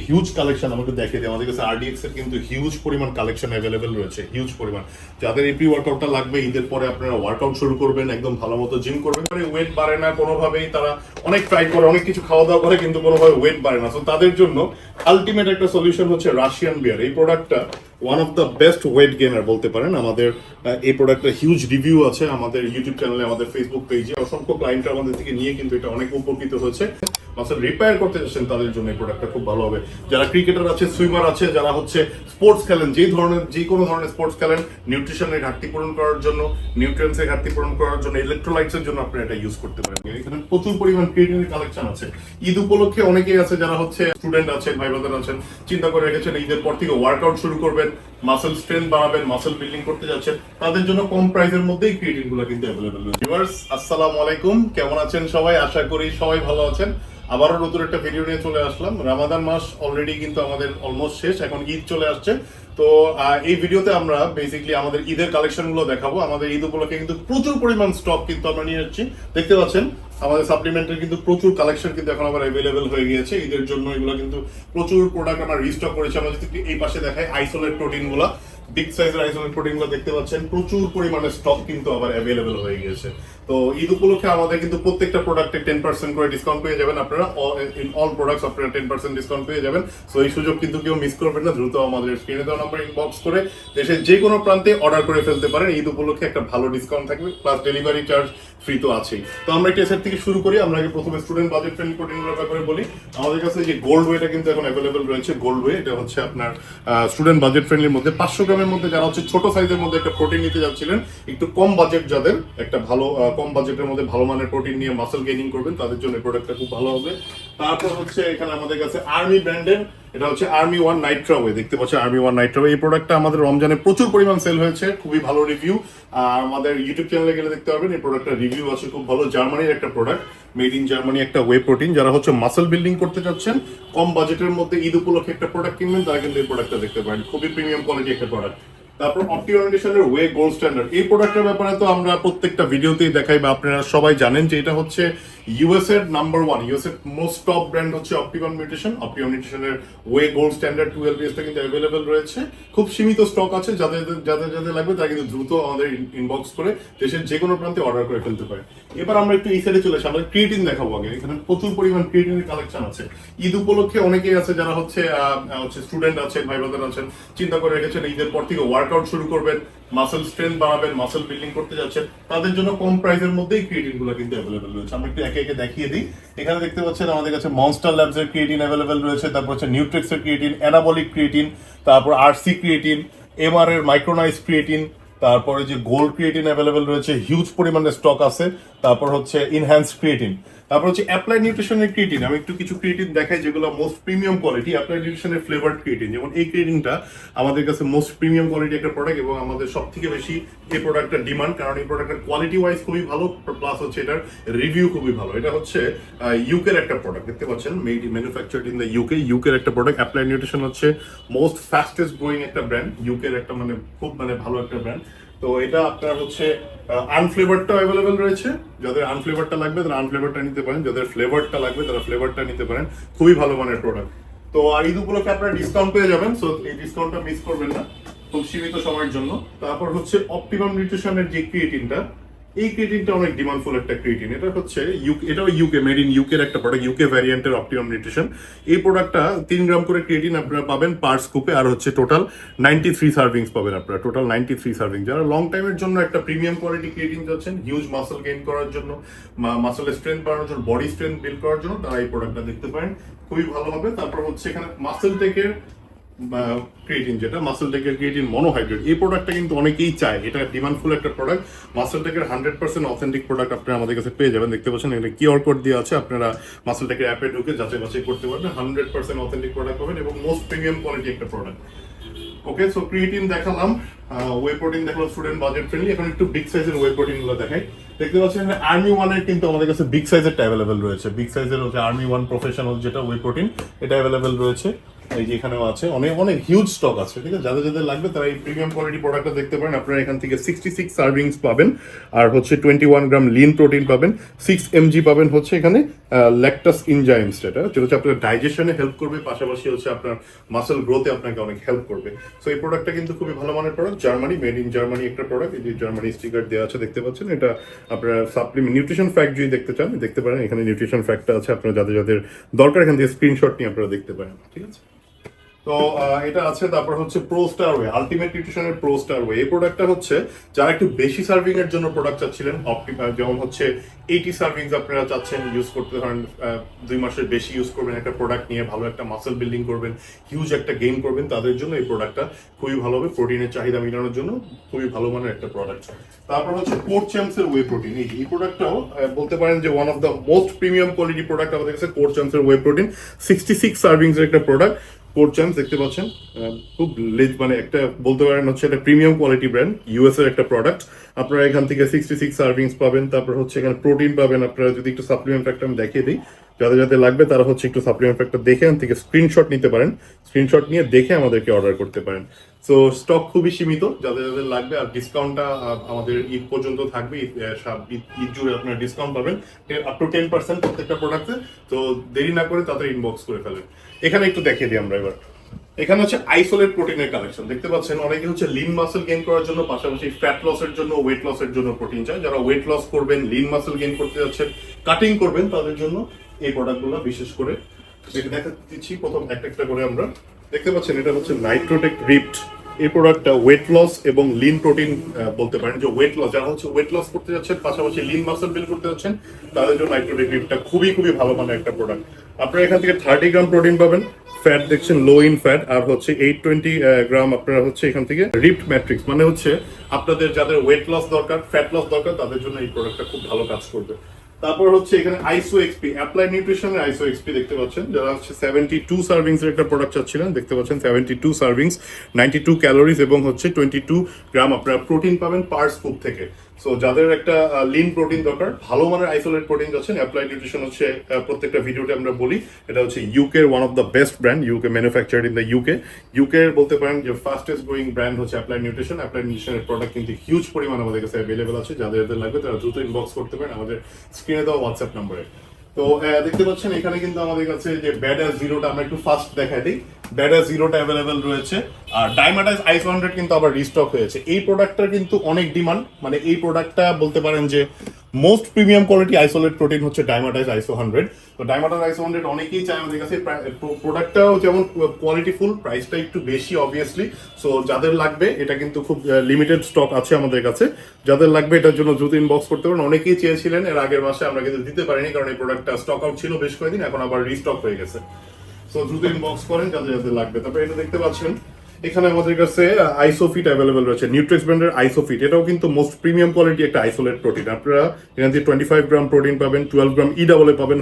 Huge collection আমাকে দেখে দিই। আমাদের কাছে আরডিএক্স এর কিন্তু হিউজ পরিমাণ কালেকশন অ্যাভেলেবেল রয়েছে, হিউজ পরিমাণ। যাদের এই প্রি ওয়ার্কআউটটা লাগবে, ঈদের পরে আপনারা ওয়ার্কআউট শুরু করবেন, একদম ভালো মতো জিম করবেন, ওয়েট বাড়ে না কোনোভাবেই, তারা অনেক ট্রাই করে, অনেক কিছু খাওয়া দাওয়া করে, কিন্তু কোনোভাবে ওয়েট বাড়ে না। তো তাদের জন্য আলটিমেট একটা সলিউশন হচ্ছে রাশিয়ান বিয়ার। এই প্রোডাক্টটা one of the best weight gainer বলতে পারেন। আমাদের এই প্রোডাক্টের হিউজ রিভিউ আছে আমাদের ইউটিউব চ্যানেলে, আমাদের ফেসবুক পেজে। অসংখ্য ক্লায়েন্ট আমাদের থেকে নিয়ে কিন্তু এটা অনেক উপকৃত হয়েছে। মাসল রিপেয়ার করতে যাচ্ছেন তাদের জন্য এই প্রোডাক্টটা খুব ভালো হবে। যারা ক্রিকেটার আছে, সুইমার আছে, যারা হচ্ছে স্পোর্টস খেলেন, যে কোনো ধরনের স্পোর্টস খেলেন, নিউট্রিশনের ঘাটতি পূরণ করার জন্য, নিউট্রিয়েন্টসের ঘাটতি পূরণ করার জন্য, ইলেকট্রোলাইটসের জন্য আপনারা এটা ইউজ করতে পারেন। এখানে প্রচুর পরিমাণ ক্রিয়েটিনের কালেকশন আছে। ঈদ উপলক্ষে অনেকেই আছে যারা হচ্ছে স্টুডেন্ট আছেন, ভাই ব্রাদার আছেন, চিন্তা করে রেখেছেন ঈদের পর থেকে ওয়ার্কআউট শুরু করবেন, মাসল স্ট্রেংথ বাড়াবেন, মাসল বিল্ডিং করতে যাচ্ছেন, তাদের জন্য কম প্রাইসের মধ্যেই ক্রিয়েটিন গুলো কিন্তু অ্যাভেলেবল রয়েছে। ভিউয়ার্স, আসসালামু আলাইকুম, কেমন আছেন সবাই? আশা করি সবাই ভালো আছেন। আবারও নতুন একটা ভিডিও নিয়ে চলে আসলাম। রমাদান মাস অলরেডি কিন্তু আমাদের অলমোস্ট শেষ, এখন ঈদ চলে আসছে। তো এই ভিডিওতে আমরা বেসিক্যালি আমাদের ঈদের কালেকশন গুলো দেখাবো। আমাদের ঈদ উপলক্ষে কিন্তু প্রচুর পরিমাণ স্টক কিন্তু আমরা নিয়ে যাচ্ছি, দেখতে পাচ্ছেন। আমাদের সাপ্লিমেন্টের কিন্তু প্রচুর কালেকশন কিন্তু এখন আবার অ্যাভেলেবেল হয়ে গিয়েছে ঈদের জন্য। এগুলো কিন্তু প্রচুর প্রোডাক্ট আমরা রিস্টক করেছি। আমরা যদি এই পাশে দেখাই, আইসোলেট প্রোটিন গুলা, বিগ সাইজের আইসোলেট প্রোটিন গুলো দেখতে পাচ্ছেন, প্রচুর পরিমাণে স্টক কিন্তু আবার অ্যাভেলেবেল হয়ে গিয়েছে। তো ঈদ উপলক্ষে আমাদের কিন্তু প্রত্যেকটা প্রোডাক্টে 10% করে ডিসকাউন্ট পেয়ে যাবেন আপনারা। ইন অল প্রোডাক্টস আপনারা 10% ডিসকাউন্ট পেয়ে যাবেন। সো এই সুযোগ কিন্তু কেউ মিস করবেন না। দ্রুত আমাদের স্ক্রিনে দেওয়া নাম্বার ইনবক্স করে দেশের যে কোনো প্রান্তে অর্ডার করে ফেলতে পারেন। ঈদ উপলক্ষে একটা ভালো ডিসকাউন্ট থাকবে, প্লাস ডেলিভারি চার্জ ফ্রি তো আছেই। তো আমরা একটা সেট থেকে শুরু করি। আমরা আগে প্রথমে স্টুডেন্ট বাজেট ফ্রেন্ডলি প্রোটিনগুলোর ব্যাপারে বলি। আমাদের কাছে যে গোল্ড ওয়েটা কিন্তু এখন অ্যাভেলেবেল রয়েছে। গোল্ড ওয়ে এটা হচ্ছে আপনার স্টুডেন্ট বাজেট ফ্রেন্ডলির মধ্যে 500 গ্রামের মধ্যে, যারা হচ্ছে ছোট সাইজের মধ্যে একটা প্রোটিন নিতে যাচ্ছিলেন, একটু কম বাজেট, যাদের একটা ভালো কম বাজেটের মধ্যে ভালো মানের প্রোটিন নিয়ে মাসল গেইনিং করবেন, তাদের জন্য এই প্রোডাক্টটা খুব ভালো হবে। তারপর হচ্ছে এখানে আমাদের কাছে আর্মি ব্র্যান্ডের, এটা হচ্ছে আর্মি ওয়ান নাইট্রা ওয়ে, দেখতে পাচ্ছেন আর্মি ওয়ান নাইট্রা ওয়ে। এই প্রোডাক্টটা আমাদের রমজানে প্রচুর পরিমাণ সেল হয়েছে, খুবই ভালো রিভিউ। আর আমাদের ইউটিউব চ্যানেলে গেলে দেখতে পারবেন এই প্রোডাক্টটার রিভিউ আছে খুব ভালো। জার্মানির একটা প্রোডাক্ট, মেড ইন জার্মানি একটা ওয়ে প্রোটিন। যারা হচ্ছে মাসল বিল্ডিং করতে চাচ্ছেন, কম বাজেটের মধ্যে ঈদ উপলক্ষে একটা প্রোডাক্ট কিনবেন, তারা কিন্তু এই প্রোডাক্টটা দেখতে পারেন, খুবই প্রিমিয়াম কোয়ালিটি একটা প্রোডাক্ট। তারপর অপটিমাইজেশনের ওয়ে গোল্ড স্ট্যান্ডার্ড, এই প্রোডাক্টের ব্যাপারে তো আমরা প্রত্যেকটা ভিডিওতেই দেখাই, বা আপনারা সবাই জানেন যে এটা হচ্ছে ইউএস এর নাম্বার ওয়ান, ইউএস এর মোস্ট টপ ব্র্যান্ড হচ্ছে অপটিমাম নিউট্রিশন। অপটিমাম নিউট্রিশনের ওয়ে গোল্ড স্ট্যান্ডার্ড 12 পিসটা কিন্তু অ্যাভেলেবেল রয়েছে, খুব সীমিত স্টক আছে। যাদের যাদের যাদের লাগবে তারা কিন্তু দ্রুত আমাদের ইনবক্স করে দেশের যে কোনো প্রান্তে অর্ডার করে ফেলতে পারে। এবার আমরা একটু এই সাইডে চলে আসি, আমরা ক্রিয়েটিন দেখাবো আগে। এখানে প্রচুর পরিমাণ ক্রিয়েটিনের কালেকশন আছে। ঈদ উপলক্ষে অনেকেই আছে যারা হচ্ছে স্টুডেন্ট আছেন, ভাই ব্রাদার আছেন, চিন্তা করে রেখেছেন ঈদের পর থেকে ওয়ার্কআউট শুরু করবেন, মাসল স্ট্রেংথ বাড়াবেন, মাসল বিল্ডিং করতে যাচ্ছেন, তাদের জন্য কম প্রাইসের মধ্যেই ক্রিয়েটিন গুলো কিন্তু অ্যাভেলেবেল রয়েছে। আমরা একটু একে একে দেখিয়ে দিই। এখানে দেখতে পাচ্ছেন আমাদের কাছে মনস্টার ল্যাবস এর ক্রিয়েটিন অ্যাভেলেবেল রয়েছে, তারপর হচ্ছে নিউট্রিক্স এর ক্রিয়েটিন, অ্যানাবলিক ক্রিয়েটিন, তারপর আরসি ক্রিয়েটিন, এমআর এর মাইক্রোনাইজ ক্রিয়েটিন, তারপরে যে গোল্ড ক্রিয়েটিন অ্যাভেলেবেল রয়েছে, হিউজ পরিমাণে স্টক আছে। তারপর হচ্ছে ইনহ্যান্স ক্রিয়েটিন, তারপর হচ্ছে অ্যাপ্লাই নিউট্রিশনের ক্রিয়েটিন। আমি একটু কিছু ক্রিয়েটিন দেখাই যেগুলো মোস্ট প্রিমিয়াম কোয়ালিটি। অ্যাপ্লাই নিউট্রিশনের ফ্লেভার্ড ক্রিয়েটিন, যেমন এই ক্রিয়েটিনটা আমাদের কাছে মোস্ট প্রিমিয়াম কোয়ালিটি একটা প্রোডাক্ট, এবং আমাদের সব থেকে বেশি এই প্রোডাক্টটার ডিমান্ড, কারণ এই প্রোডাক্টের কোয়ালিটি ওয়াইজ খুবই ভালো, প্লাস হচ্ছে এটার রিভিউ খুবই ভালো। এটা হচ্ছে ইউকের একটা প্রোডাক্ট, দেখতে পাচ্ছেন, ম্যানুফ্যাকচার্ড ইন দ্য ইউকের একটা প্রোডাক্ট। অ্যাপ্লাই নিউট্রিশন হচ্ছে মোস্ট ফাস্টেস্ট গ্রোয়িং একটা ব্র্যান্ড, ইউকের একটা খুব ভালো একটা ব্র্যান্ড। তো এটা আপনার হচ্ছে আনফ্লেভারটা অ্যাভেলেবেল রয়েছে। যাদের আনফ্লেভারটা লাগবে তারা আনফ্লেভারটা নিতে পারেন, যাদের ফ্লেভারটা লাগবে তারা ফ্লেভারটা নিতে পারেন। খুবই ভালো মানের প্রোডাক্ট। তো ঈদ উপলক্ষে আপনারা ডিসকাউন্ট পেয়ে যাবেন, সো এই ডিসকাউন্টটা মিস করবেন না, খুব সীমিত সময়ের জন্য। তারপর হচ্ছে অপটিমাম নিউট্রিশনের যে ক্রিয়েটিনটা, এই ক্রিয়েটিনটা অনেক ডিমান্ডফুল একটা ক্রিয়েটিন। এটা হচ্ছে এটাও ইউকে, মেড ইন ইউকের একটা প্রোডাক্ট, ইউকে ভ্যারিয়েন্টের অপটিমাম নিউট্রিশন। এই প্রোডাক্টটা 3 গ্রাম করে ক্রিয়েটিন আপনারা পাবেন পার স্কুপে, আর হচ্ছে টোটাল 93 সার্ভিংস পাবেন আপনারা, টোটাল 93 সার্ভিং। যারা লং টাইমের জন্য একটা প্রিমিয়াম কোয়ালিটি ক্রিয়েটিন যাচ্ছেন, হিউজ মাসল গেইন করার জন্য, মাসলের স্ট্রেংথ বাড়ানোর জন্য, বডি স্ট্রেংথ বিল্ড করার জন্য, তারা এই প্রোডাক্টটা দেখতে পারেন, খুবই ভালো হবে। তারপর হচ্ছে এখানে মাসল টেকের ক্রিয়েটিন, যেটা মাসল টেকের ক্রিয়েটিন মনোহাইড্রেট, এই প্রোডাক্টটা কিন্তু অনেকেই চায়, এটা ডিমান্ডফুল একটা প্রোডাক্ট। মাসল টেকের 100% অথেন্টিক প্রোডাক্ট আপনারা আমাদের কাছে পেয়ে যাবেন, দেখতে পাচ্ছেন এখানে কিউআর কোড দিয়ে আছে, আপনারা মাসল টেকের অ্যাপে ঢুকে যাচাই বাছাই করতে পারবেন। 100% অথেন্টিক প্রোডাক্ট পাবেন এবং মোস্ট প্রিমিয়াম কোয়ালিটি একটা প্রোডাক্ট। ওকে, সো ক্রিয়েটিন দেখালাম, ওয়ে প্রোটিন দেখালাম স্টুডেন্ট বাজেট ফ্রেন্ডলি। এখন একটু বিগ সাইজের ওয়ে প্রোটিন গুলো দেখাই। দেখতে পাচ্ছেন আর্মি ওয়ানের কিন্তু আমাদের কাছে বিগ সাইজেরটা অ্যাভেলেবেল রয়েছে। বিগ সাইজের হচ্ছে আর্মি ওয়ান প্রফেশনাল যেটা ওয়ে প্রোটিন, এটা অ্যাভেলেবেল রয়েছে। এই যে এখানেও আছে, অনেক অনেক হিউজ স্টক আছে, ঠিক আছে। যাদের যাদের লাগবে তারা এই প্রিমিয়াম কোয়ালিটি প্রোডাক্টটা দেখতে পারেন। আপনারা এখান থেকে 66 সার্ভিংস পাবেন, আর হচ্ছে 21 গ্রাম লিন প্রোটিন পাবেন, 6 mg পাবেন হচ্ছে এখানে ল্যাকটাস ইনজাইমস, যেটা হচ্ছে আপনার ডাইজেশনে হেল্প করবে, পাশাপাশি হচ্ছে আপনার মাসেল গ্রোথে আপনাকে অনেক হেল্প করবে। সো এই প্রোডাক্টটা কিন্তু খুবই ভালো মানের product, Germany, made in Germany একটা প্রোডাক্ট। এই যে জার্মানি স্টিকার দেওয়া আছে দেখতে পাচ্ছেন। এটা আপনারা সাপ্লিমেন্ট নিউট্রিশন ফ্যাক্ট যদি দেখতে চান দেখতে পারেন, এখানে নিউট্রিশন ফ্যাক্টটা আছে, আপনারা যাদের যাদের দরকার এখান থেকে স্ক্রিনশট নিয়ে আপনারা দেখতে পারেন, ঠিক আছে। তো এটা আছে। তারপর হচ্ছে প্রো স্টার ওয়ে, আলটিমেট নিউট্রিশনের প্রো স্টার ওয়ে। এই প্রোডাক্টটা হচ্ছে যারা একটু বেশি সার্ভিং এর জন্য প্রোডাক্ট চাচ্ছিলেন, যেমন হচ্ছে 80 সার্ভিংস আপনারা চাচ্ছেন ইউজ করতে, ধরেন 2 মাসের বেশি ইউজ করবেন একটা প্রোডাক্ট নিয়ে, ভালো একটা মাসেল বিল্ডিং করবেন, হিউজ একটা গেইন করবেন, তাদের জন্য এই প্রোডাক্টটা খুবই ভালো হবে। প্রোটিনের চাহিদা মেটানোর জন্য খুবই ভালো মানের একটা প্রোডাক্ট। তারপর হচ্ছে কোর্ট চ্যাম্পস এর ওয়ে প্রোটিন। এই প্রোডাক্টটাও বলতে পারেন যে one of the most premium quality product আমাদের কাছে। কোর্ট চ্যাম্পস এর ওয়ে প্রোটিন 66 সার্ভিংস এর একটা প্রোডাক্ট। কোর্ট চ্যাম্পস দেখতে পাচ্ছেন, খুব মানে একটা বলতে পারেন হচ্ছে একটা প্রিমিয়াম কোয়ালিটি ব্র্যান্ড, ইউএস এর একটা প্রোডাক্ট। আপনারা এখান থেকে 66 সার্ভিংস পাবেন। তারপর হচ্ছে এখানে প্রোটিন পাবেন। আপনারা যদি একটু সাপ্লিমেন্ট ফ্যাক্টর আমি দেখিয়ে দিই, যাদের যাদের লাগবে তারা হচ্ছে একটু সাপ্লিমেন্ট ফ্যাক্টর দেখে এখান থেকে স্ক্রিনশট নিতে পারেন, স্ক্রিনশট নিয়ে দেখে আমাদেরকে অর্ডার করতে পারেন। সো স্টক খুবই সীমিত, যাদের যাদের লাগবে। আর ডিসকাউন্টটা আমাদের ঈদ পর্যন্ত থাকবে, ঈদ জুড়ে আপনারা ডিসকাউন্ট পাবেন আপ টু 10% প্রত্যেকটা প্রোডাক্টে। তো দেরি না করে তাড়াতাড়ি ইনবক্স করে ফেলেন। এখানে একটু দেখিয়ে দিই আমরা এবার। এখানে হচ্ছে আইসোলেট প্রোটিনের কালেকশন দেখতে পাচ্ছেন। অনেকে হচ্ছে লিন মাসেল গেইন করার জন্য, পাশাপাশি ফ্যাট লসের জন্য, ওয়েট লসের জন্য প্রোটিন চায়। যারা ওয়েট লস করবেন, লিন মাসেল গেইন করতে যাচ্ছেন, কাটিং করবেন, তাদের জন্য এই প্রোডাক্টগুলো বিশেষ করে দেখা দিচ্ছি। প্রথম একটা একটা করে আমরা দেখতে পাচ্ছেন, এটা হচ্ছে নাইট্রোটেক রিপড। এই প্রোডাক্টটা ওয়েট লস এবং লিন প্রোটিন বলতে পারেন যে ওয়েট লস, যারা হচ্ছে ওয়েট লস করতে যাচ্ছেন, পাশাপাশি লিন মাসেল বিল্ড করতে যাচ্ছেন, তাদের জন্য নাইট্রোটেক রিপডটা খুবই খুবই ভালো মানের একটা প্রোডাক্ট। আপনারা এখান থেকে 30 গ্রাম প্রোটিন পাবেন, ফ্যাট দেখছেন লো ইন ফ্যাট, আর হচ্ছে 820 গ্রাম আপনারা হচ্ছে এখান থেকে রিপড ম্যাট্রিক্স, মানে হচ্ছে আপনাদের যাদের ওয়েট লস দরকার, ফ্যাট লস দরকার, তাদের জন্য এই প্রোডাক্টটা খুব ভালো কাজ করবে। তারপর হচ্ছে এখানে আইসো এক্সপি, অ্যাপ্লাই নিউট্রিশনের আইসো এক্সপি দেখতে পাচ্ছেন। যারা হচ্ছে 72 সার্ভিংস এর একটা প্রোডাক্ট চাচ্ছিলেন, দেখতে পাচ্ছেন 72 সার্ভিংস, 92 ক্যালোরিজ এবং হচ্ছে 22 গ্রাম আপনারা প্রোটিন পাবেন পার স্কুপ থেকে। সো যাদের একটা লিন প্রোটিন দরকার, ভালো মানের আইসোলেট প্রোটিন যাচ্ছেন, অ্যাপ্লাই নিউট্রিশন হচ্ছে প্রত্যেকটা ভিডিওতে আমরা বলি এটা হচ্ছে UK one of the best brand, UK manufactured in the UK বলতে পারেন যে ফাস্টেস্ট গ্রোয়িং ব্র্যান্ড হচ্ছে অ্যাপ্লাই নিউট্রিশন। অ্যাপ্লাই নিউট্রিশনের প্রোডাক্ট কিন্তু হিউজ পরিমাণ আমাদের কাছে অ্যাভেলেবল আছে। যাদের যাদের লাগবে তারা দ্রুত ইনবক্স করতে পারেন আমাদের স্ক্রিনে দেওয়া হোয়াটসঅ্যাপ নম্বরে। তো দেখতে পাচ্ছেন এখানে কিন্তু আমাদের কাছে যে ব্যাডাস জিরোটা আমরা একটু ফাস্ট দেখাই দিই। ব্যাডাস জিরোটা অ্যাভেলেবেল রয়েছে, আর ডাইমাটাইজ আইসো 100 কিন্তু আবার রিস্টক হয়েছে। এই প্রোডাক্টটার কিন্তু অনেক ডিমান্ড, মানে এই প্রোডাক্টটা বলতে পারেন যে most premium quality isolate protein হচ্ছে ডাইমাটাইজ আইসো 100। তো ডাইমাটাইজ আইসো 100 অনেকেই চায় আমাদের কাছে। প্রোডাক্টটাও যেমন কোয়ালিটিফুল, প্রাইসটা একটু বেশি অবভিয়াসলি। সো যাদের লাগবে, এটা কিন্তু খুব লিমিটেড স্টক আছে আমাদের কাছে। যাদের লাগবে এটার জন্য দ্রুত ইনবক্স করতে পারেন। অনেকেই চেয়েছিলেন এর আগের মাসে, আমরা কিন্তু দিতে পারিনি কারণ এই প্রোডাক্টটা স্টক আউট ছিল বেশ কয়েকদিন, এখন আবার রিস্টক হয়ে গেছে। সো দ্রুত ইনবক্স করেন যাদের যাদের লাগবে। তারপরে এটা দেখতে পাচ্ছেন এখানে আমাদের কাছে আইসোফিট অ্যাভেলেবেল রয়েছে, নিউট্রিক্স ব্র্যান্ডের আইসোফিট। এটাও কিন্তু মোস্ট প্রিমিয়াম কোয়ালিটি একটা আইসোলেট প্রোটিন। আপনারা এখান থেকে 25 গ্রাম প্রোটিন পাবেন, 12 গ্রাম ই ডাবল এ পাবেন,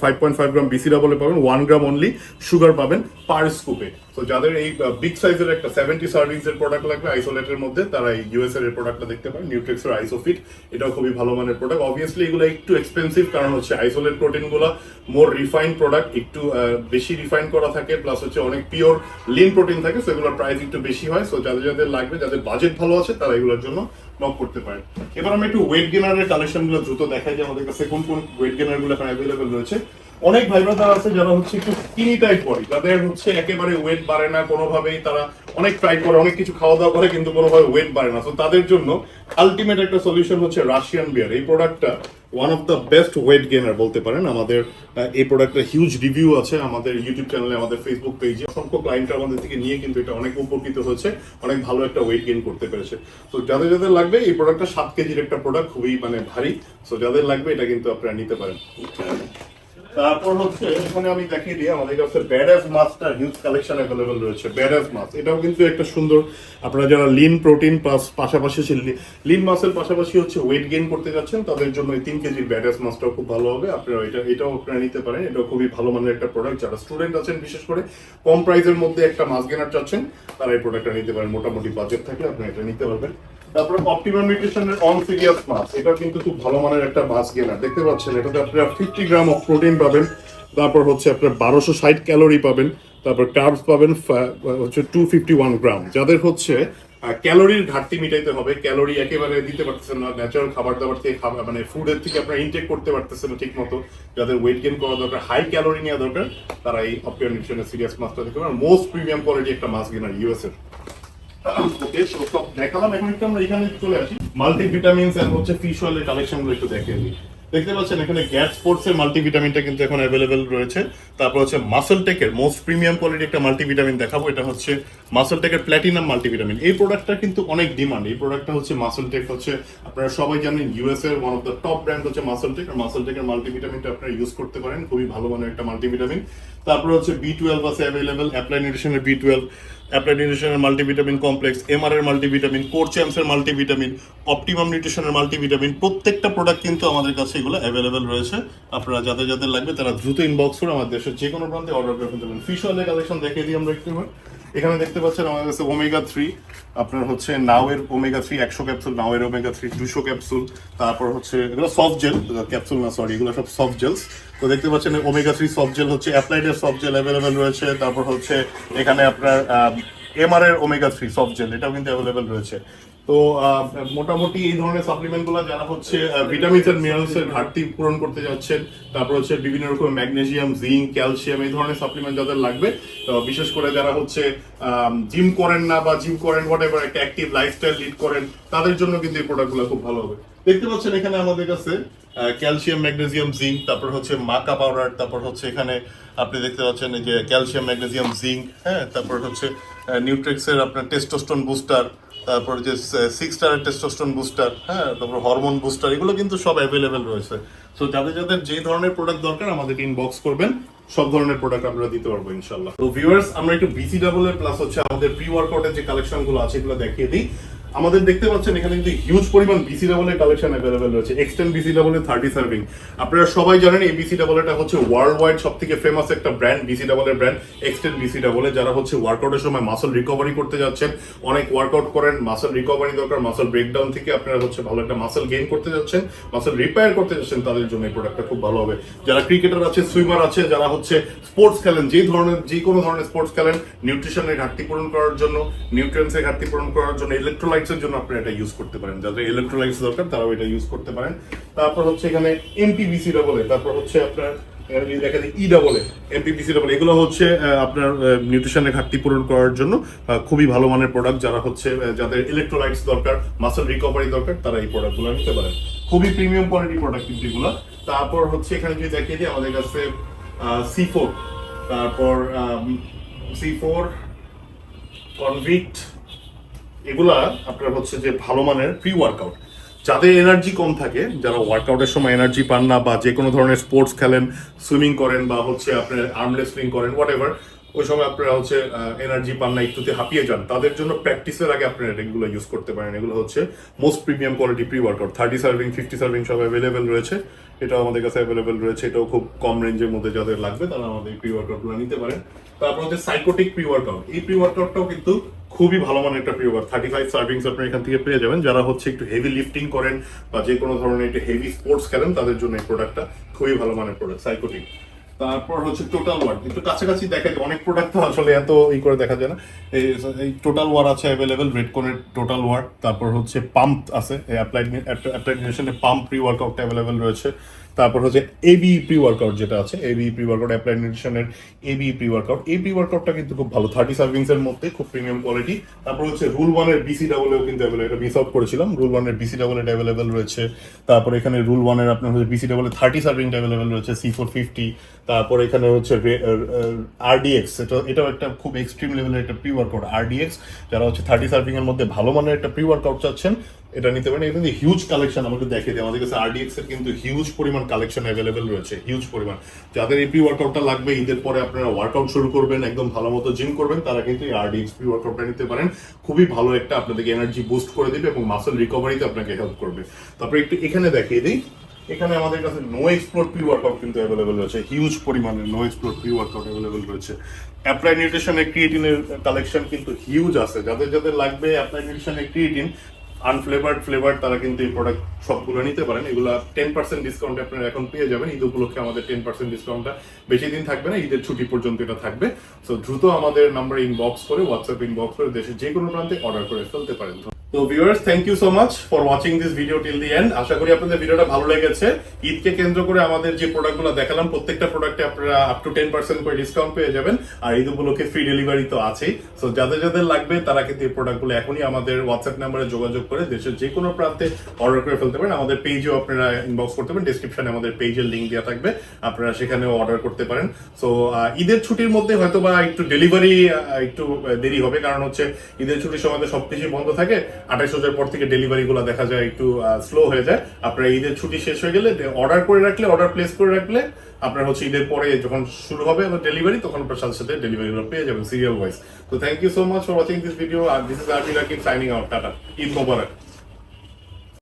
5.5 গ্রাম বিসি ডাবল এ পাবেন, 1 গ্রাম অনলি সুগার পাবেন পার স্কুপে। তো যাদের এই বিগ সাইজের একটা 70 সার্ভিংস এর প্রোডাক্ট লাগবে আইসোলেটের মধ্যে, তারা এই ইউএস এর প্রোডাক্টটা দেখতে পারেন, নিউট্রিক্স এর আইসোফিট। এটাও খুবই ভালো মানের প্রোডাক্ট। অবভিয়াসলি এগুলো একটু এক্সপেন্সিভ, কারণ হচ্ছে আইসোলেট প্রোটিনগুলো মোর রিফাইন্ড প্রোডাক্ট, একটু বেশি রিফাইন করা থাকে, প্লাস হচ্ছে অনেক পিওর লিন প্রোটিন থাকে। সো এগুলোর প্রাইস একটু বেশি হয়। সো যাদের যাদের লাগবে, যাদের বাজেট ভালো আছে, তারা এগুলোর জন্য নক করতে পারেন। এবার আমরা একটু ওয়েট গেনারের কালেকশনগুলো দ্রুত দেখাই যে আমাদের কাছে কোন কোন ওয়েট গেনারগুলো এখন অ্যাভেলেবেল রয়েছে। অনেক ভাই ব্রাদার আছে যারা হচ্ছে একটু স্কিনি টাইপ বডি, যাদের হচ্ছে একেবারে ওয়েট বাড়ে না কোনোভাবেই, তারা অনেক ট্রাই করে, অনেক কিছু খাওয়া দাওয়া করে কিন্তু কোনোভাবে ওয়েট বাড়ে না। তো তাদের জন্য আলটিমেট একটা সলিউশন হচ্ছে রাশিয়ান বিয়ার। এই প্রোডাক্টটা one of the best weight gainer বলতে পারেন। আমাদের এই প্রোডাক্টের হিউজ রিভিউ আছে আমাদের ইউটিউব চ্যানেলে, আমাদের ফেসবুক পেজে। অসংখ্য ক্লায়েন্ট আমাদের থেকে নিয়ে কিন্তু এটা অনেক উপকৃত হয়েছে, অনেক ভালো একটা ওয়েট গেইন করতে পেরেছে। তো যাদের যাদের লাগবে, এই প্রোডাক্টটা 7 কেজির একটা প্রোডাক্ট, খুবই মানে ভারী। সো যাদের লাগবে এটা কিন্তু আপনারা নিতে পারেন। তারপর হচ্ছে এখানে আমি দেখিয়ে দিই আমাদের কাছে ব্যাডাস মাছটার হিউজ কালেকশন অ্যাভেলেবল রয়েছে। ব্যাডাস মাছ এটাও কিন্তু একটা সুন্দর, আপনারা যারা লিন প্রোটিন পাশাপাশি লিন মাসের পাশাপাশি হচ্ছে ওয়েট গেইন করতে যাচ্ছেন, তাদের জন্য এই 3 কেজির ব্যাডাস মাছটাও খুব ভালো হবে। আপনারা এটাও আপনারা নিতে পারেন। এটাও খুবই ভালো মানের একটা প্রোডাক্ট। যারা স্টুডেন্ট আছেন, বিশেষ করে কম প্রাইসের মধ্যে একটা মাছ গেনার চাচ্ছেন, তারা এই প্রোডাক্টটা নিতে পারেন। মোটামুটি বাজেট থাকলে আপনারা এটা নিতে পারবেন। তারপরে অপটিমাম নিউট্রিশনের অন সিরিয়াস মাছ, এটা কিন্তু খুব ভালো মানের একটা মাছ গেনার। দেখতে পাচ্ছেন এটাতে আপনারা 50 গ্রাম অফ প্রোটিন পাবেন, তারপর হচ্ছে আপনার 1260 ক্যালোরি পাবেন, তারপর কার্বস পাবেন হচ্ছে 251 গ্রাম। যাদের হচ্ছে ক্যালোরির ঘাটতি মিটাইতে হবে, ক্যালোরি একেবারে দিতে পারতেছেন না, ন্যাচারাল খাবার দাবার থেকে মানে ফুডের থেকে আপনারা ইনটেক করতে পারতেছেন না ঠিক মতো, যাদের ওয়েট গেইন করা দরকার, হাই ক্যালোরি নেওয়া দরকার, তারা এই অপিয়ার নিউট্রিশনের সিরিয়াস মাছটা দেখতে পারেন। মোস্ট প্রিমিয়াম কোয়ালিটি একটা মাছ গেনার ইউএস এর। ওকে, সব দেখালাম, এখন একটু আমরা এখানে চলে আসি মাল্টিভিটামিনস এন্ড হচ্ছে ফিশ অয়েলের কালেকশনগুলো একটু দেখে নিই। দেখতে পাচ্ছেন এখানে গ্যাট স্পোর্টস এর মাল্টিভিটামিনটা কিন্তু এখন অ্যাভেলেবেল রয়েছে। তারপর হচ্ছে মাসল টেকের মোস্ট প্রিমিয়াম কোয়ালিটি একটা মাল্টিভিটামিন দেখাবো, এটা হচ্ছে মাসল টেকের প্ল্যাটিনাম মাল্টিভিটামিন। এই প্রোডাক্টটা কিন্তু অনেক ডিমান্ড। এই প্রোডাক্টটা হচ্ছে মাসল টেক, হচ্ছে আপনারা সবাই জানেন ইউএস এর one of the top brand হচ্ছে মাসল টেক, আর মাসল টেকের মাল্টিভিটামিনটা আপনারা ইউজ করতে পারেন, খুবই ভালো মানের একটা মাল্টিভিটামিন। তারপর হচ্ছে B12 আছে অ্যাভেলেবেল, অ্যাপ্লাই নিউট্রিশনের B12, অ্যাপ্লাই নিউট্রিশনের মাল্টিভিটামিন কমপ্লেক্স, এমআর এর মাল্টিভিটামিন, কোর চ্যাম্পসের মাল্টিভিটামিন, অপটিমাম নিউট্রিশনের মাল্টিভিটামিন, প্রত্যেকটা প্রোডাক্ট কিন্তু আমাদের কাছে এগুলো অ্যাভেলেবেল রয়েছে। আপনারা যাদের যাদের লাগবে তারা দ্রুত ইনবক্স করে আমাদের দেশের যে কোনো প্রান্তে অর্ডার করে ফেলতে পারেন। ফিশ অয়েলের কালেকশন দেখিয়ে দিই আমরা একটু। এখানে দেখতে পাচ্ছেন আমাদের কাছে ওমেগা 3, আপনার হচ্ছে নাও এর ওমেগা 3 100 ক্যাপসুল, নাও এর ওমেগা 3 200 ক্যাপসুল, তারপর হচ্ছে এগুলো সফট জেল, ক্যাপসুল না সরি, এগুলো সব সফট জেলস। তো দেখতে পাচ্ছেন ওমেগা 3 সফট জেল হচ্ছে অ্যাপ্লাইড এর সফট জেল অ্যাভেলেবেল রয়েছে। তারপর হচ্ছে এখানে আপনার এমআর এর ওমেগা 3 সফট জেল, এটাও কিন্তু অ্যাভেলেবেল রয়েছে। তো মোটামুটি এই ধরনের সাপ্লিমেন্টগুলো যারা হচ্ছে ভিটামিনস এন্ড মিনারেলস এর ঘাটতি পূরণ করতে যাচ্ছেন, তারপর হচ্ছে বিভিন্ন রকম ম্যাগনেসিয়াম, জিঙ্ক, ক্যালসিয়াম, এই ধরনের সাপ্লিমেন্ট যাদের লাগবে, তো বিশেষ করে যারা হচ্ছে জিম করেন না বা জিম করেন হোয়াটএভার একটা অ্যাক্টিভ লাইফস্টাইল লিড করেন, তাদের জন্য কিন্তু এই প্রোডাক্টগুলো খুব ভালো হবে। দেখতে পাচ্ছেন এখানে আমাদের কাছে ক্যালসিয়াম, ম্যাগনেসিয়াম, জিঙ্ক, তারপর হচ্ছে মাকা পাউডার, তারপর হচ্ছে এখানে আপনি দেখতে পাচ্ছেন এই যে ক্যালসিয়াম, ম্যাগনেসিয়াম, জিঙ্ক, হ্যাঁ, তারপর হচ্ছে নিউট্রিক্সের আপনার টেস্টোস্টেরন বুস্টার, তারপর যে 6 স্টারের টেস্টোস্টেরন বুস্টার, হ্যাঁ, তারপর হরমোন বুস্টার, এগুলো কিন্তু সব অ্যাভেলেবেল রয়েছে। সো যাদের যাদের যে ধরনের প্রোডাক্ট দরকার আমাদেরকে ইনবক্স করবেন, সব ধরনের প্রোডাক্ট আমরা দিতে পারবো ইনশাআল্লাহ। তো ভিউয়ার্স, আমরা একটু BCAA এর প্লাস হচ্ছে আমাদের প্রি ওয়ার্কআউটের যে কালেকশনগুলো আছে এগুলো দেখিয়ে দিই। আমাদের দেখতে পাচ্ছেন এখানে কিন্তু হিউজ পরিমাণ BCAA এর কালেকশন অ্যাভেলেবেল রয়েছে। এক্সটেন্ড BCAA 30 সার্ভিং, আপনারা সবাই জানেন এই BCAA হচ্ছে ওয়ার্ল্ড ওয়াইড সবথেকে ফেমাস একটা ব্র্যান্ড, BCAA এর ব্র্যান্ড এক্সটেন্ড BCAA। যারা হচ্ছে ওয়ার্কআউটের সময় মাসল রিকভারি করতে যাচ্ছেন, অনেক ওয়ার্কআউট করেন, মাসল রিকভারি দরকার, মাসল ব্রেকডাউন থেকে আপনারা হচ্ছে ভালো একটা মাসল গেইন করতে যাচ্ছেন, মাসল রিপেয়ার করতে যাচ্ছেন, তাদের জন্য এই প্রোডাক্টটা খুব ভালো হবে। যারা ক্রিকেটার আছে, সুইমার আছে, যারা হচ্ছে স্পোর্টস খেলেন, যে কোনো ধরনের স্পোর্টস খেলেন, নিউট্রিশনের ঘাটতি পূরণ করার জন্য, নিউট্রিয়েন্টসের ঘাটতি পূরণ করার জন্য, ইলেকট্রোলাইটসের জন্য আপনারা এটা ইউজ করতে পারেন। যাদের ইলেকট্রোলাইটস দরকার তারাও এটা ইউজ করতে পারেন। তারপর হচ্ছে এখানে MPBCAA, তারপর হচ্ছে আপনার দেখা যায় EAA, MPBCAA, এগুলো হচ্ছে আপনার নিউট্রিশনের ঘাটতি পূরণ করার জন্য খুবই ভালো মানের প্রোডাক্ট। যারা হচ্ছে যাদের ইলেকট্রোলাইটস দরকার, মাসল রিকভারি দরকার, তারা এই প্রোডাক্টগুলো নিতে পারেন। খুবই প্রিমিয়াম কোয়ালিটি প্রোডাক্ট কিন্তু এগুলো। তারপর হচ্ছে এখানে যদি দেখিয়ে দিই আমাদের কাছে C4, তারপর C4 কনভিক্ট, এগুলা আপনার হচ্ছে যে ভালো মানের প্রি ওয়ার্কআউট। যাদের এনার্জি কম থাকে, যারা ওয়ার্কআউটের সময় এনার্জি পান না, বা যে কোনো ধরনের স্পোর্টস খেলেন, সুইমিং করেন, বা হচ্ছে আপনার আর্ম রেসলিং করেন, হোয়াটএভার, ওই সময় আপনারা হচ্ছে এনার্জি পান না, একটুতে হাঁপিয়ে যান, তাদের জন্য প্র্যাকটিসের আগে আপনারা এগুলো ইউজ করতে পারেন। এগুলো হচ্ছে most premium quality pre workout, 30 serving 50 serving সব অ্যাভেলেবেল রয়েছে। এটাও আমাদের কাছে অ্যাভেলেবেল রয়েছে, এটাও খুব কম রেঞ্জের মধ্যে যাদের লাগবে তারা আমাদের এই প্রি ওয়ার্কআউটগুলো নিতে পারেন। তারপর হচ্ছে সাইকোটিক প্রি ওয়ার্কআউট, এই প্রি ওয়ার্কআউটটাও কিন্তু খুবই ভালো মানের একটা প্রি ওয়ার্কআউট, 35 সার্ভিংস আপনি এখান থেকে পেয়ে যাবেন। যারা হচ্ছে একটু হেভি লিফটিং করেন বা যে কোনো ধরনের একটু হেভি স্পোর্টস খেলেন, তাদের জন্য এই প্রোডাক্টটা খুবই ভালো মানের প্রোডাক্ট সাইকোটিক। তারপর হচ্ছে টোটাল ওয়ার, একটু কাছাকাছি দেখা যায়, অনেক প্রোডাক্ট তো আসলে এত করে দেখা যায় না। এই টোটাল ওয়ার আছে অ্যাভেলেবেল, রেডকনের টোটাল ওয়ার। তারপর হচ্ছে পাম্প আছে, অ্যাপ্লাইড নিউট্রিশনের পাম্প প্রি ওয়ার্কআউটটা অ্যাভেলেবেল রয়েছে। তারপর হচ্ছে এবি প্রি ওয়ার্কআউট যেটা আছে, এবি প্রি ওয়ার্কআউট, অ্যাপ্লাইড নিউট্রিশনের এবি প্রি ওয়ার্কআউট। এই প্রি ওয়ার্কআউটটা কিন্তু খুব ভালো, 30 সার্ভিংস এর মধ্যে, খুব প্রিমিয়াম কোয়ালিটি। তারপর হচ্ছে রুল 1 এর BCAA কিন্তু অ্যাভেলেবল, এটা মিস আউট করেছিলাম, রুল 1 এর BCAA অ্যাভেলেবল রয়েছে। তারপর এখানে রুল 1 এর আপনার হচ্ছে BCAA 30 সার্ভিং অ্যাভেলেবল রয়েছে, C450। তারপর এখানে হচ্ছে RDX, এটাও একটা খুব এক্সট্রিম লেভেলের একটা প্রি ওয়ার্কআউট, RDX। যারা হচ্ছে 30 সার্ভিং এর মধ্যে ভালো মানের একটা প্রি ওয়ার্কআউট চাচ্ছেন, এটা নিতে পারেন। এটা কিন্তু হিউজ কালেকশন, আমাকে দেখে দিই, আমাদের কাছে RDX এর কিন্তু হিউজ পরিমাণ কালেকশন অ্যাভেলেবেল রয়েছে, হিউজ পরিমাণ। যাদের এই প্রি ওয়ার্কআউটটা লাগবে, ঈদের পরে আপনারা ওয়ার্কআউট শুরু করবেন, একদম ভালো মতো জিম করবেন, তারা কিন্তু এই RDX প্রি ওয়ার্কআউটটা নিতে পারেন। খুবই ভালো একটা আপনাদেরকে এনার্জি বুস্ট করে দিবে এবং মাসল রিকভারিতে আপনাকে হেল্প করবে। তারপরে একটু এখানে দেখিয়ে দিই, এখানে আমাদের কাছে নো এক্সপ্লোর প্রি ওয়ার্কআউট কিন্তু অ্যাভেলেবল রয়েছে, হিউজ পরিমাণে no explode pre workout available রয়েছে। অ্যাপ্লাই নিউট্রিশনের ক্রিয়েটিনের কালেকশন কিন্তু হিউজ আছে, যাদের যাদের লাগবে অ্যাপ্লাই নিউট্রিশনের ক্রিয়েটিন আনফ্লেভার্ড ফ্লেভার তারা কিন্তু এই প্রোডাক্ট সবগুলো নিতে পারেন। এগুলো 10% ডিসকাউন্ট আপনারা এখন পেয়ে যাবেন। ঈদ উপলক্ষে আমাদের 10% ডিসকাউন্টটা বেশি দিন থাকবে না, ঈদের ছুটি পর্যন্ত এটা থাকবে। সো দ্রুত আমাদের নাম্বারে ইনবক্স করে, হোয়াটসঅ্যাপ ইনবক্স করে দেশের যে কোনো প্রান্তে অর্ডার করে ফেলতে পারেন। তো viewers, thank you so much for watching this video till the end. আশা করি আপনাদের ভিডিওটা ভালো লেগেছে। ঈদকে কেন্দ্র করে আমাদের যে প্রোডাক্টগুলো দেখালাম প্রত্যেকটা প্রোডাক্টে আপনারা আপ টু 10% করে ডিসকাউন্ট পেয়ে যাবেন। আর ঈদ উপলক্ষে ফ্রি ডেলিভারি তো আছেই। সো যাদের যাদের লাগবে তারা কিন্তু এই প্রোডাক্টগুলো এখনই আমাদের হোয়াটসঅ্যাপ নাম্বারে যোগাযোগ করে দেশের যে কোনো প্রান্তে অর্ডার করে ফেলতে পারেন। আমাদের পেজেও আপনারা ইনবক্স করতে পারেন, ডেসক্রিপশনে আমাদের পেজের লিঙ্ক দেওয়া থাকবে, আপনারা সেখানেও অর্ডার করতে পারেন। সো ঈদের ছুটির মধ্যে হয়তো বা একটু ডেলিভারি একটু দেরি হবে, কারণ হচ্ছে ঈদের ছুটির সময় তো সবকিছু বন্ধ থাকে। 28 রোজার পর থেকে ডেলিভারি গুলো দেখা যায় একটু স্লো হয়ে যায়। আপনারা ঈদের ছুটি শেষ হয়ে গেলে অর্ডার করে রাখলে, অর্ডার প্লেস করে রাখলে আপনার হচ্ছে ঈদের পরে যখন শুরু হবে ডেলিভারি, তখন আপনার সাথে সাথে ডেলিভারিগুলো পেয়ে যাবেন সিরিয়াল ওয়াইজ। তো thank you so much for watching this video. আর this is RB Rakib signing out. টাটা, ঈদ মোবারক।